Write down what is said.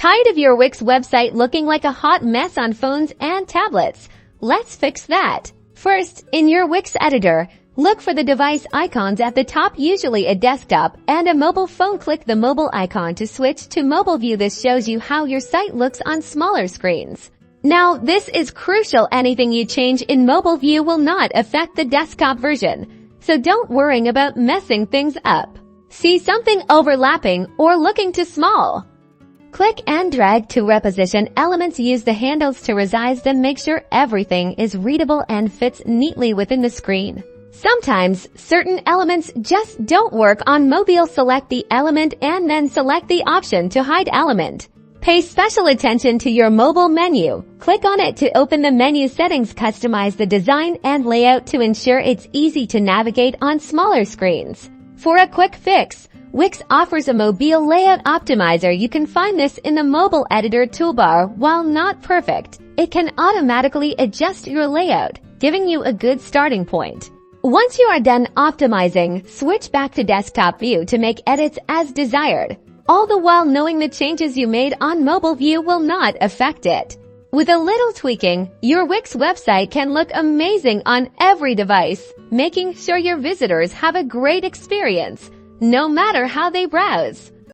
Tired of your Wix website looking like a hot mess on phones and tablets? Let's fix that. First, in your Wix editor, look for the device icons at the top, usually a desktop and a mobile phone. Click the mobile icon to switch to mobile view. This shows you how your site looks on smaller screens. Now, this is crucial. Anything you change in mobile view will not affect the desktop version, so don't worry about messing things up. See something overlapping or looking too small? Click and drag to reposition elements. Use the handles to resize them. Make sure everything is readable and fits neatly within the screen. Sometimes certain elements just don't work on mobile. Select the element and then select the option to hide element. Pay special attention to your mobile menu. Click on it to open the menu settings. Customize the design and layout to ensure it's easy to navigate on smaller screens. For a quick fix, Wix offers a mobile layout optimizer. You can find this in the mobile editor toolbar. While not perfect, it can automatically adjust your layout, giving you a good starting point. Once you are done optimizing, switch back to desktop view to make edits as desired, all the while knowing the changes you made on mobile view will not affect it. With a little tweaking, your Wix website can look amazing on every device, making sure your visitors have a great experience, no matter how they browse.